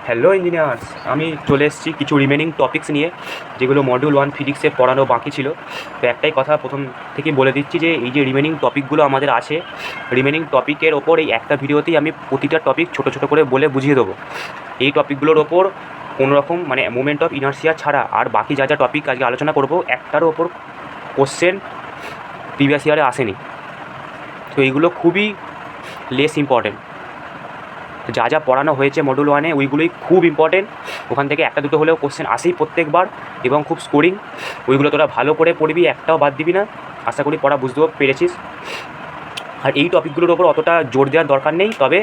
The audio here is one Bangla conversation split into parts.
হ্যালো ইঞ্জিনিয়ার্স, আমি চলে এসেছি কিছু রিমেনিং টপিকস নিয়ে, যেগুলো মডিউল 1 ফিজিক্সে পড়ানো বাকি ছিল। তো একটাই কথা প্রথম থেকে বলে দিচ্ছি যে এই যে রিমেনিং টপিকগুলো আমাদের আছে, রিমেনিং টপিকের ওপর এই একটা ভিডিওতেই আমি প্রতিটা টপিক ছোটো ছোটো করে বলে বুঝিয়ে দেবো। এই টপিকগুলোর ওপর কোনো রকম মানে মুভমেন্ট অফ ইনার্সিয়া ছাড়া আর বাকি যা যা টপিক আজকে আলোচনা করব, একটার ওপর কোশ্চেন প্রিভিয়াস ইয়ারে আসেনি। তো এইগুলো খুবই লেস ইম্পর্টেন্ট। যা যা পড়ানো হয়েছে মডিউল 1-এ ওইগুলোই খুব ইম্পর্টেন্ট। ওখান থেকে একটা দুটো হলেও কোশ্চেন আসেই প্রত্যেকবার, এবং খুব স্কোরিং। ওইগুলো তোরা ভালো করে পড়বি, একটাও বাদ দিবি না। আশা করি পড়া বুঝতেও পেরেছিস। আর এই টপিকগুলোর ওপর অতটা জোর দেওয়ার দরকার নেই, তবে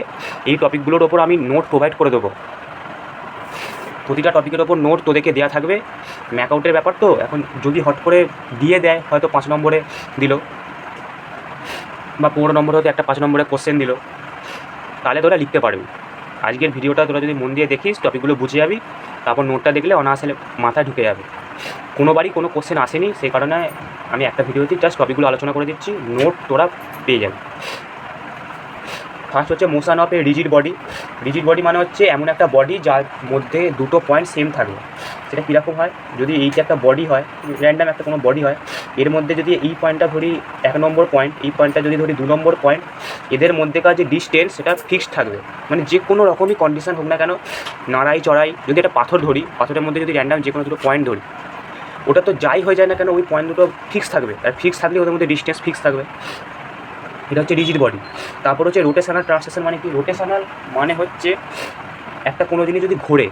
এই টপিকগুলোর ওপর আমি নোট প্রোভাইড করে দেবো। প্রতিটা টপিকের ওপর নোট তোদেরকে দেওয়া থাকবে। ম্যাকআউটের ব্যাপার তো, এখন যদি হট করে দিয়ে দেয়, হয়তো 5 নম্বরে দিল বা 15 নম্বরে হয়তো একটা 5 নম্বরে কোশ্চেন দিল, তাহলে তোরা লিখতে পারবি। আজকের ভিডিওটা তোরা যদি মন দিয়ে দেখিস, টপিকগুলো বুঝে যাবি, তারপর নোটটা দেখলে অনায়াসে মাথায় ঢুকে যাবে। কোনোবারই কোনো কোশ্চেন আসেনি, সেই কারণে আমি একটা ভিডিওতে জাস্ট টপিকগুলো আলোচনা করে দিচ্ছি, নোট তোরা পেয়ে যাবি। ফার্স্ট হচ্ছে motion of A rigid body. Rigid body মানে হচ্ছে এমন একটা বডি যার মধ্যে দুটো পয়েন্ট সেম থাকবে। সেটা কীরকম হয়, যদি এইটা একটা বডি হয়, র্যান্ডাম একটা কোনো বডি হয়, এর মধ্যে যদি এই পয়েন্টটা ধরি 1 নম্বর পয়েন্ট, এই পয়েন্টটা যদি ধরি 2 নম্বর পয়েন্ট, এদের মধ্যেকার যে ডিস্টেন্স সেটা ফিক্সড থাকবে। মানে যে কোনো রকমই কন্ডিশন হোক না কেন, নাড়াই চড়াই, যদি একটা পাথর ধরি, পাথরের মধ্যে যদি র্যান্ডাম যে কোনো দুটো পয়েন্ট ধরি, ওটা তো যাই হয়ে যায় না কেন, ওই পয়েন্ট দুটো ফিক্স থাকবে। আর ফিক্স থাকলে ওদের মধ্যে ডিস্টেন্স ফিক্স থাকবে। এটা হচ্ছে রিজিড বডি। তারপর হচ্ছে রোটেশনাল ট্রান্সলেশন। মানে কি রোটেশনাল মানে হচ্ছে একটা কোনো জিনিস যদি ঘোরে,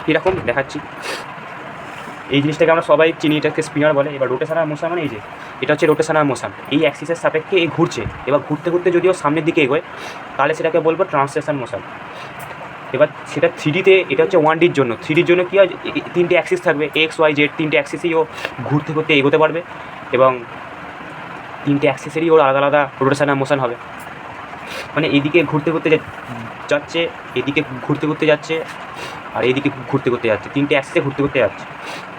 কীরকম দেখাচ্ছি, এই জিনিসটাকে আমরা সবাই চিনি, এটাকে স্পিনার বলে। এবার রোটেশনাল মোশন মানে এই যে এটা হচ্ছে রোটেশনাল মোশন, এই অ্যাক্সিসের সাপেক্ষে এই ঘুরছে। এবার ঘুরতে ঘুরতে যদিও সামনের দিকে এগোয়, তাহলে সেটাকে বলবো ট্রান্সলেশন মোশন। এবার সেটা 3Dতে, এটা হচ্ছে 1Dর জন্য। 3Dর জন্য কী হয়, 3টে অ্যাক্সিস থাকবে, এক্স ওয়াই জেড, 3টে অ্যাক্সিসেই ও ঘুরতে ঘুরতে এগোতে পারবে, এবং 3টে অ্যাক্সিসেরই ওর আলাদা আলাদা রোটেশনাল মোশন হবে। মানে এদিকে ঘুরতে ঘুরতে যাচ্ছে, এদিকে ঘুরতে ঘুরতে যাচ্ছে, আর এইদিকে ঘুরতে ঘুরতে যাচ্ছে, 3টে অ্যাক্সিসে ঘুরতে ঘুরতে যাচ্ছে,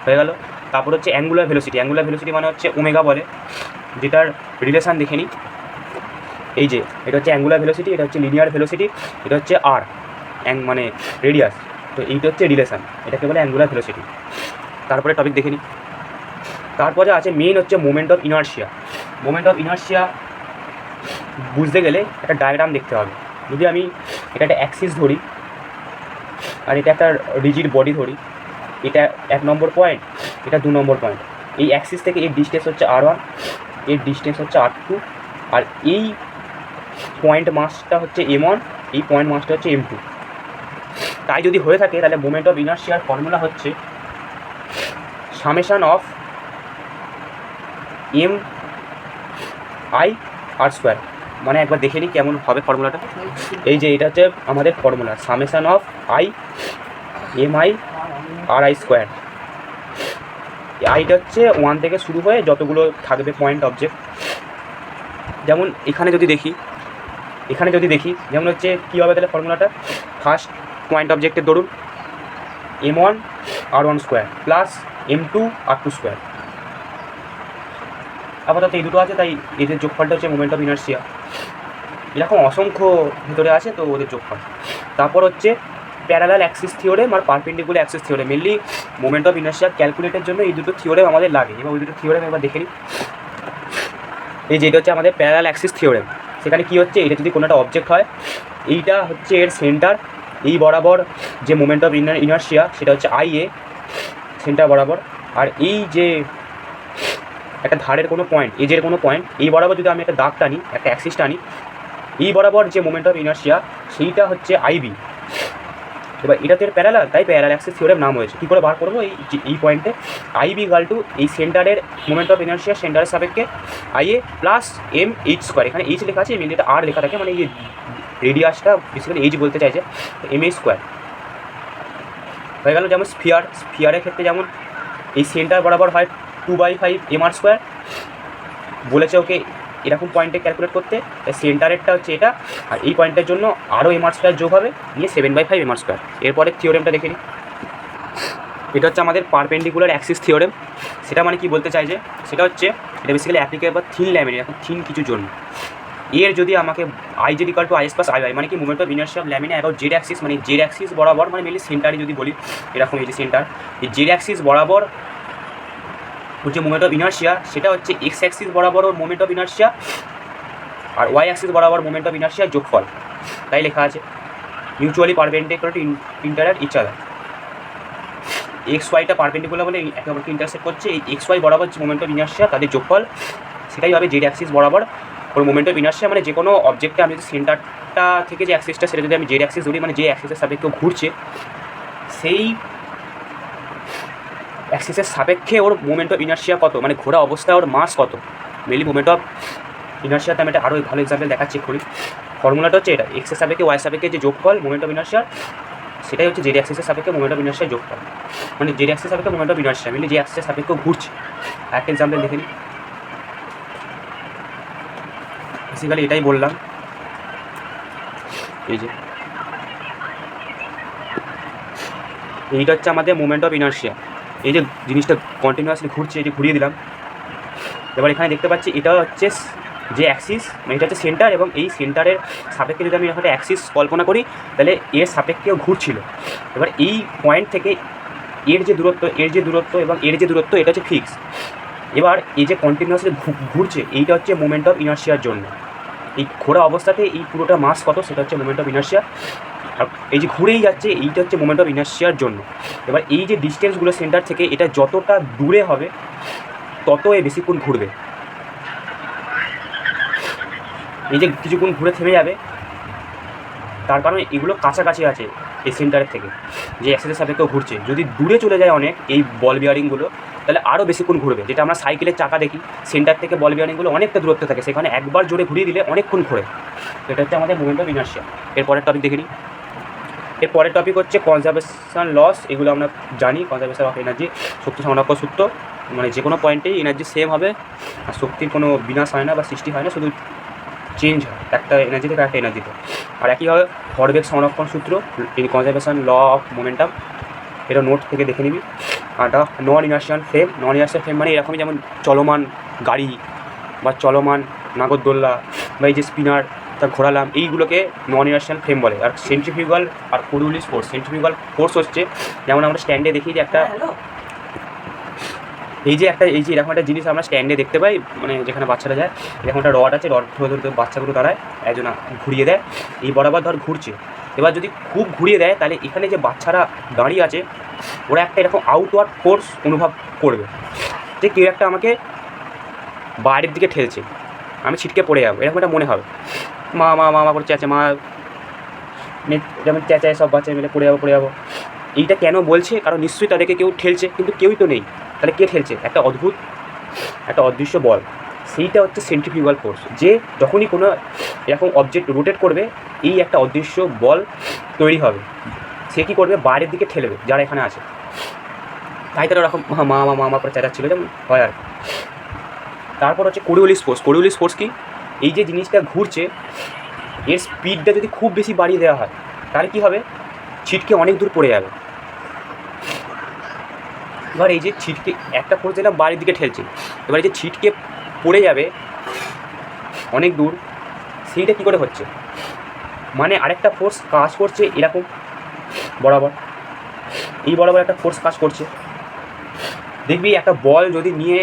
হয়ে গেল। তারপর হচ্ছে অ্যাঙ্গুলার ভেলোসিটি। অ্যাঙ্গুলার ভেলোসিটি মানে হচ্ছে ওমেগা বলে, যেটার রিলেশান দেখে নিই। এই যে এটা হচ্ছে অ্যাঙ্গুলার ভেলোসিটি, এটা হচ্ছে লিনিয়ার ভেলোসিটি, এটা হচ্ছে আর মানে রেডিয়াস। তো এইটা হচ্ছে রিলেশান, এটাকে বলে অ্যাঙ্গুলার ভেলোসিটি। তারপরে টপিক দেখে নিই। তারপরে আছে মেইন হচ্ছে moment of inertia. Moment of inertia বুঝতে গেলে একটা ডায়াগ্রাম দেখতে হবে। যদি আমি এটা একটা অ্যাক্সিস ধরি, আর এটা একটা রিজিড বডি ধরি, এটা 1 নম্বর পয়েন্ট, এটা 2 নম্বর পয়েন্ট। এই অ্যাক্সিস থেকে এর ডিস্টেন্স হচ্ছে R1, এর ডিস্টেন্স হচ্ছে R2, আর এই পয়েন্ট মাসটা হচ্ছে M1, এই পয়েন্ট মাসটা হচ্ছে M2। তাই যদি হয়ে থাকে, তাহলে মোমেন্ট অফ ইনার্শিয়ার ফর্মুলা হচ্ছে সামেশান অফ MI/R²। মানে একবার দেখে নিই কেমন হবে ফর্মুলাটা। এই যে এটা হচ্ছে আমাদের ফর্মুলা, সামেশান অফ MI/RI²। আইটা হচ্ছে 1 থেকে শুরু হয়ে যতগুলো থাকবে পয়েন্ট অবজেক্ট। যেমন এখানে যদি দেখি, যেমন হচ্ছে কী হবে তাহলে ফর্মুলাটা, ফার্স্ট পয়েন্ট অবজেক্টের ধরুন M1/R1² প্লাস M2/R2²। আপাতত এই দুটো আছে, তাই এদের যোগফলটা হচ্ছে মোমেন্ট অফ ইনার্শিয়া। এরকম অসংখ্য ভিতরে আছে, তো ওদের যোগফল। তারপর হচ্ছে প্যারালাল অ্যাক্সিস থিওরেম আর perpendicular axis theorem. Mainly moment of inertia ক্যালকুলেটের জন্য এই দুটো থিওরেম আমাদের লাগে। এবার ওই দুটো থিওরেম একবার দেখে নিই। এই যে এটা হচ্ছে আমাদের প্যারালাল অ্যাক্সিস থিওরেম। সেখানে কী হচ্ছে, এটা যদি কোনো একটা অবজেক্ট হয়, এইটা হচ্ছে এর সেন্টার, এই বরাবর যে মোমেন্ট অফ ইনার্শিয়া সেটা হচ্ছে IA, সেন্টার বরাবর। আর এই যে একটা ধারের কোনো পয়েন্ট, এজের কোনো পয়েন্ট, এই বরাবর যদি আমি একটা দাগ টানি, একটা অ্যাক্সিস টানি, এই বরাবর যে মোমেন্ট অফ ইনার্শিয়া সেইটা হচ্ছে IB। এবার এটাতে প্যারালাল, তাই প্যারালাল অ্যাক্সিস থিওরেম নাম হয়েছে। কী করে বার করবো, এই পয়েন্টে IB = এই সেন্টারের মোমেন্ট অফ ইনার্শিয়া, সেন্টারের সাপেক্ষে IA প্লাস MH²। এখানে H লেখা আছে, মেনলি এটা R লেখা থাকে, মানে এই যে রেডিয়াসটা বেসিক্যালি H বলতে চাইছে, MH²। হয়ে গেল। যেমন স্ফিয়ারের ক্ষেত্রে যেমন এই সেন্টার বরাবর হয় 2/5 MR²। বলেছে ওকে এরকম পয়েন্টে ক্যালকুলেট করতে, সেন্টারেরটা হচ্ছে এটা, আর এই পয়েন্টের জন্য আরও MR² যোগ হবে, নিয়ে 7/5 MR²। এরপরে থিওরেমটা দেখে নিই। এটা হচ্ছে আমাদের পারপেন্ডিকুলার অ্যাক্সিস থিওরেম। সেটা মানে কি বলতে চাইছে, সেটা হচ্ছে এটা বেসিক্যালি অ্যাপ্লিকেবল থিন ল্যামিনার, এখন থিন কিছু জন্য। এর যদি আমাকে I Z equal to I S plus I Y মানে কি movement of inertia of lamina about Z axis, মানে জেড অ্যাক্সিস বরাবর, মানে মেনলি সেন্টারে যদি বলি এরকম এই যে সেন্টার, এই জেড অ্যাক্সিস বরাবর হচ্ছে মুভমেন্ট অফ ইনার্শিয়া, সেটা হচ্ছে এক্স অ্যাক্সিস বরাবর ওর মুভমেন্ট অফ ইনার্শিয়া আর ওয়াই অ্যাক্সিস বরাবর মুভমেন্ট অফ ইনার্শিয়ার যোগফল। তাই লেখা আছে mutually perpendicular to interact each other. X ওয়াইটা পারপেন্ডিকুলার বলে একে অপরকে ইন্টারসেক্ট করছে, এই এক্স ওয়াই বরাবর যে মুভমেন্ট অফ ইনার্শিয়া তাদের যোগফল সেটাই হবে জেড অ্যাক্সিস বরাবর ওর মুভমেন্ট অফ ইনার্শিয়া। মানে যে কোনো অবজেক্টে আমি যদি সেন্টারটা থেকে যে অ্যাক্সিসটা সেটা যদি আমি জেড অ্যাক্সিস ধরি, মানে যে অ্যাক্সিসের সাপেক্ষে ঘুরছে সেই অ্যাক্সিসের সাপেক্ষে ওর মুভমেন্ট অফ ইনার্শিয়া কত, মানে ঘোরা অবস্থায় ওর মাস কত। মেনলি মুভমেন্ট অফ ইনার্শিয়াতে আমি এটা আরও ভালো এক্সাম্পল দেখাচ্ছি করি। ফর্মুলাটা হচ্ছে এটা, এক্সের সাপেক্ষে ওয়াই সাপেক্ষে যে যোগফল মুভমেন্ট অফ ইনার্শিয়া সেটাই হচ্ছে জেড অ্যাক্সিসের সাপেক্ষে মুভমেন্ট অফ ইনার্শিয়া যোগফল, মানে জেড অ্যাক্সিসের সাপেক্ষে মুভমেন্ট অফ ইনার্শিয়া মেনলি যে অ্যাক্সিসের সাপেক্ষে ঘুরছে। একটা এক্সাম্পল দেখে নিই, বেসিক্যালি এটাই বললাম। এই যে এইটা হচ্ছে আমাদের মুভমেন্ট অফ ইনার্শিয়া, এই যে জিনিসটা কন্টিনিউয়াসলি ঘুরছে, এই যে ঘুরিয়ে দিলাম। এবার এখানে দেখতে পাচ্ছি এটা হচ্ছে যে অ্যাক্সিস, মানে এটা হচ্ছে সেন্টার, এবং এই সেন্টারের সাপেক্ষে যদি আমি এখানে অ্যাক্সিস কল্পনা করি তাহলে এর সাপেক্ষেও ঘুরছিল। এবার এই পয়েন্ট থেকে এর যে দূরত্ব এবং এর যে দূরত্ব এটা হচ্ছে ফিক্স। এবার এই যে কন্টিনিউয়াসলি ঘুরছে এইটা হচ্ছে মুভমেন্ট অফ ইনার্শিয়ার জন্য, এই ঘোরা অবস্থাতে এই পুরোটা মাস কত সেটা হচ্ছে মুভমেন্ট অফ ইনার্শিয়া, আর এই যে ঘুরেই যাচ্ছে এইটা হচ্ছে মুভমেন্ট অফ ইনার্শিয়ার জন্য। এবার এই যে ডিস্টেন্সগুলো সেন্টার থেকে এটা যতটা দূরে হবে তত এ বেশিক্ষণ ঘুরবে। এই যে কিছুক্ষণ ঘুরে থেমে যাবে তার কারণে এগুলো কাছাকাছি আছে এই সেন্টারের থেকে, যে অ্যাক্সিসের সাপেক্ষে ঘুরছে। যদি দূরে চলে যায় অনেক এই বল বিয়ারিংগুলো তাহলে আরও বেশিক্ষণ ঘুরবে, যেটা আমরা সাইকেলের চাকা দেখি সেন্টার থেকে বল বিয়ারিংগুলো অনেকটা দূরত্ব থাকে, সেখানে একবার জোরে ঘুরিয়ে দিলে অনেকক্ষণ ঘোরে। এটা হচ্ছে আমাদের মুভমেন্ট অফ ইনার্শিয়া। এরপরের টপিক দেখে নিই। এর পরের টপিক হচ্ছে কনজারভেশন লস। এগুলো আমরা জানি, কনজারভেশন অফ এনার্জি, শক্তি সংরক্ষণ সূত্র, মানে যে কোনো পয়েন্টেই এনার্জি সেম হবে আর শক্তির কোনো বিনাশ হয় না বা সৃষ্টি হয় না, শুধু চেঞ্জ হয় একটা এনার্জি থেকে একটা এনার্জিতে। আর একইভাবে ভরবেগ সংরক্ষণ সূত্র, কনজারভেশন ল অফ মোমেন্টাম, এটা নোট থেকে দেখে নিবি। আর এটা নন ইনার্শিয়াল ফ্রেম, নন ইনার্শিয়াল ফ্রেম মানে এরকমই যেমন চলমান গাড়ি বা চলমান নাগরদোল্লা বা এই যে স্পিনার তা ঘোরালাম, এইগুলোকে নন ইনার্শিয়াল ফ্রেম বলে। আর সেন্ট্রিফিউগাল আর কোরিওলিস ফোর্স, সেন্ট্রিফিউগাল ফোর্স হচ্ছে যেমন আমরা স্ট্যান্ডে দেখি যে একটা এই যে এরকম একটা জিনিস আমরা স্ট্যান্ডে দেখতে পাই, মানে যেখানে বাচ্চারা যায়, এরকম একটা রড আছে, রড ধরে ধরে বাচ্চাগুলো দাঁড়ায়, একজন ঘুরিয়ে দেয়, এই বরাবর ধর ঘুরছে। এবার যদি খুব ঘুরিয়ে দেয় তাহলে এখানে যে বাচ্চারা দাঁড়িয়ে আছে ওরা একটা এরকম আউটওয়ার্ড ফোর্স অনুভব করবে, যে কেউ একটা আমাকে বাইরের দিকে ঠেলছে, আমি ছিটকে পড়ে যাবো, এরকম একটা মনে হবে। মা মা মা মা করে চেঁচে, মা যেমন চেঁচায় সব বাচ্চা মিলে পড়ে যাবো। এইটা কেন বলছে? কারণ নিশ্চয়ই তাদেরকে কেউ ঠেলছে, কিন্তু কেউই তো নেই, তাহলে কে ঠেলছে? একটা অদৃশ্য বল, সেইটা হচ্ছে সেন্ট্রিফিউগাল ফোর্স। যে যখনই কোনো এরকম অবজেক্ট রোটেট করবে এই একটা অদৃশ্য বল তৈরি হবে, সে কী করবে? বাইরের দিকে ঠেলবে যারা এখানে আছে। তাই তারা ওরকম মা মা মা করে চেঁচাচ্ছিল, যেমন হয় আর। তারপর হচ্ছে কোরিওলিস ফোর্স। কোরিওলিস ফোর্স কি? এই যে জিনিসটা ঘুরছে এর স্পিডটা যদি খুব বেশি বাড়িয়ে দেওয়া হয় তাহলে কী হবে? ছিটকে অনেক দূর পড়ে যাবে। এবার এই যে ছিটকে একটা ফোর্স দিলাম বাড়ির দিকে ঠেলছে, এবার এই যে ছিটকে পড়ে যাবে অনেক দূর, সেইটা কী করে হচ্ছে? মানে আরেকটা ফোর্স কাজ করছে এরকম বরাবর, এই বরাবর একটা ফোর্স কাজ করছে। দেখবি একটা বল যদি নিয়ে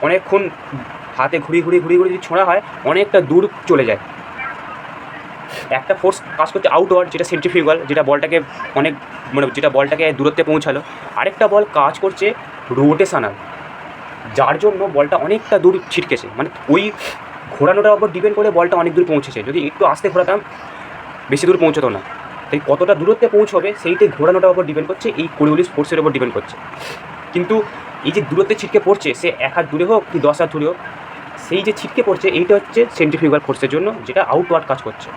অনেকক্ষণ হাতে ঘুরিয়ে যদি ছোঁড়া হয় অনেকটা দূর চলে যায়। একটা ফোর্স কাজ করছে আউটওয়ার্ড, যেটা সেন্ট্রিফিউগাল, যেটা বলটাকে দূরত্বে পৌঁছালো। আরেকটা বল কাজ করছে রোটেশনাল, যার জন্য বলটা অনেকটা দূর ছিটকেছে। মানে ওই ঘোরানোটার উপর ডিপেন্ড করে বলটা অনেক দূর পৌঁছেছে। যদি একটু আস্তে ঘোরাতাম বেশি দূর পৌঁছতো না। তাই কতটা দূরত্বে পৌঁছবে সেইটাই ঘোরানোটার উপর ডিপেন্ড করছে, এই কোরিওলিস ফোর্সের উপর ডিপেন্ড করছে। কিন্তু এই যে দূরত্বে ছিটকে পড়ছে, সে 1 হাত দূরে হোক কি 10 হাত দূরে হোক, সেই যে ছিটকে পড়ছে এইটা হচ্ছে সেন্ট্রিফিউগাল ফোর্সের জন্য, যেটা আউটওয়ার্ড কাজ করছে।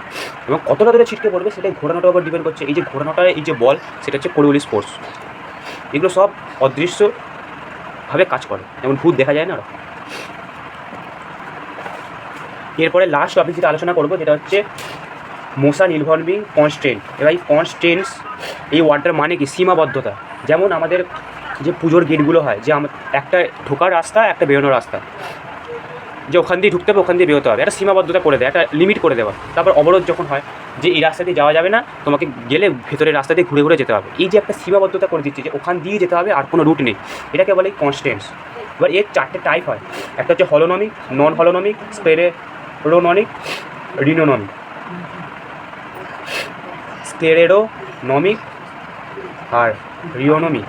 এবং কতটা দূরে ছিটকে পড়বে সেটাই ঘোরানোটার উপর ডিপেন্ড করছে। এই যে ঘোরানোটা, এই যে বল, সেটা হচ্ছে কোরিওলিস ফোর্স। এগুলো সব অদৃশ্যভাবে কাজ করে, যেমন ভূত দেখা যায় না। এরপরে লাস্ট টপিক যেটা আলোচনা করবো যেটা হচ্ছে মোশন ইনভলভিং কনস্ট্রেন্ট। এবার এই কনস্ট্রেন্টস, এই ওয়ার্ডটার মানে কি? সীমাবদ্ধতা। যেমন আমাদের যে পুজোর গেটগুলো হয়, যে একটা ঢোকার রাস্তা, একটা বেরোনোর রাস্তা, যে ওখান দিয়ে ঢুকতে হবে, ওখান দিয়ে বেরোতে হবে, একটা সীমাবদ্ধতা করে দেয়, একটা লিমিট করে দেওয়া। তারপর অবরোধ যখন হয় যে এই রাস্তা দিয়ে যাওয়া যাবে না, তোমাকে গেলে ভেতরের রাস্তা দিয়ে ঘুরে ঘুরে যেতে হবে, এই যে একটা সীমাবদ্ধতা করে দিচ্ছে যে ওখান দিয়ে যেতে হবে আর কোনো রুট নেই, এটাকে বলে কনস্ট্যান্টস। এবার এর 4টে টাইপ হয়, একটা হচ্ছে হলোনমিক, নন হলোনমিক, স্টেরেরোনমিক, রিনোনমিক। স্টেরেরোনমিক আর রিওনমিক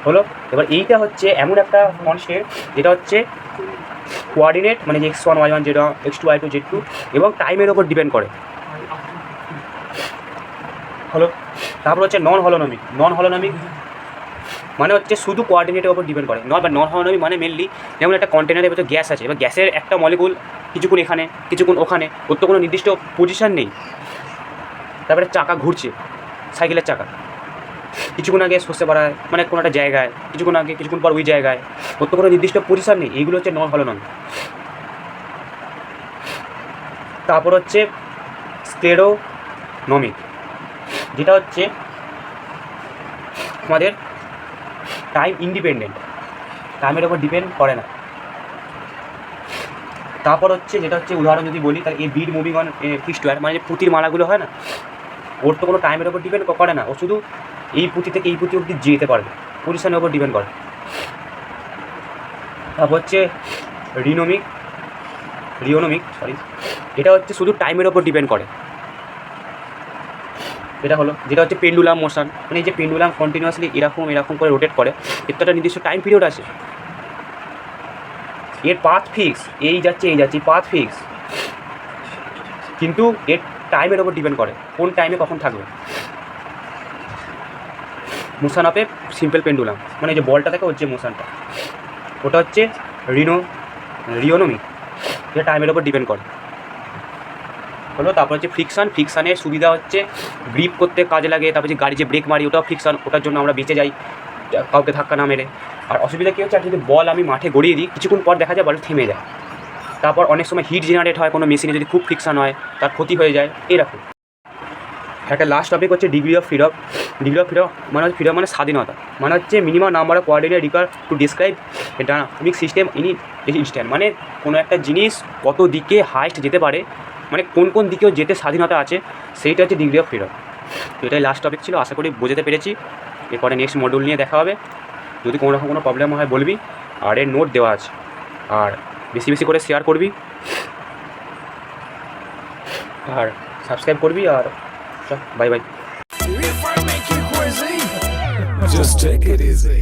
হলো। এবার এইটা হচ্ছে এমন একটা কনস্ট্যান্ট যেটা হচ্ছে কোঅর্ডিনেট, মানে যে x1 y1 যেটা x2 y2 z2, এবং টাইমের ওপর ডিপেন্ড করে হলো। তারপর হচ্ছে নন হলোনমিক। নন হলোনমিক মানে হচ্ছে শুধু কোঅর্ডিনেটের ওপর ডিপেন্ড করে। নন হলোনমিক মানে মেনলি যেমন একটা কন্টেনারের ভেতরে গ্যাস আছে, এবার গ্যাসের একটা মলিকুল কিছুক্ষণ এখানে কিছুক্ষণ ওখানে, ওর তো কোনো নির্দিষ্ট পজিশন নেই। তারপরে চাকা ঘুরছে, সাইকেলের চাকা কিছুক্ষণ আগে সর্ষে পাড়ায়, মানে কোনো একটা জায়গায়, কিছুক্ষণ আগে কিছুক্ষণ পর ওই জায়গায়, ওর তো কোনো নির্দিষ্ট পজিশন নেই। এইগুলো হচ্ছে নন হলোনমিক। তারপর হচ্ছে স্টেরেওনমিক, যেটা হচ্ছে আমাদের টাইম ইন্ডিপেন্ডেন্ট, টাইমের ওপর ডিপেন্ড করে না। তারপর হচ্ছে যেটা হচ্ছে উদাহরণ যদি বলি তাহলে এই বিট মুভিং অন ফিস্টওয়্যার, মানে যে পুঁতির মালাগুলো হয় না, ওর তো কোনো টাইমের ওপর ডিপেন্ড করে না, ও শুধু এই পুঁতি থেকে এই পুঁতি অবধি যেতে পারবে, পজিশনের ওপর ডিপেন্ড করে। তারপর হচ্ছে রিওনমিক, এটা হচ্ছে শুধু টাইমের ওপর ডিপেন্ড করে। এটা হলো যেটা হচ্ছে পেন্ডুলাম মোশন, মানে এই যে পেন্ডুলাম কন্টিনিউয়াসলি এরকম করে রোটেট করে, এর তো একটা নির্দিষ্ট টাইম পিরিয়ড আছে, এর পাথ ফিক্স, এই যাচ্ছে পাথ ফিক্স, কিন্তু এর টাইমের ওপর ডিপেন্ড করে কোন টাইমে কখন থাকবে। Motion of a simple pendulum, মানে যে বলটা থাকে ওর যে মোশনটা, ওটা হচ্ছে রিওনমিক, যেটা টাইমের ওপর ডিপেন্ড করে হলো। তারপর হচ্ছে ফ্রিকশানের সুবিধা হচ্ছে গ্রিপ করতে কাজে লাগে। তারপর যে গাড়ি যে ব্রেক মারি ওটাও ফ্রিকশান, ওটার জন্য আমরা বেঁচে যাই কাউকে ধাক্কা না মেরে। আর অসুবিধা কী হচ্ছে, আর যদি বল আমি মাঠে গড়িয়ে দিই, কিছুক্ষণ পর দেখা যায় বল থেমে যায়। তারপর অনেক সময় হিট জেনারেট হয় কোনো মেশিনে, যদি খুব ফ্রিকশান হয় তার ক্ষতি হয়ে যায়, এরকম। একটা লাস্ট টপিক হচ্ছে degree of freedom. Degree of freedom মানে হচ্ছে ফ্রিডম মানে স্বাধীনতা, মানে হচ্ছে minimum number of coordinate required to describe A dynamic system in instant, মানে কোনো একটা জিনিস কত দিকে হাইস্ট যেতে পারে, মানে কোন দিকেও যেতে স্বাধীনতা আছে, সেইটা হচ্ছে ডিগ্রি অফ ফ্রিডম। তো এটাই লাস্ট টপিক ছিল, আশা করি বোঝাতে পেরেছি। এরপরে নেক্সট মডিউল নিয়ে দেখা হবে। যদি কোনো রকম কোনো প্রবলেম হয় বলবি, আর এর নোট দেওয়া আছে, আর বেশি বেশি করে শেয়ার করবি আর সাবস্ক্রাইব করবি। আর bye bye. Just take it easy.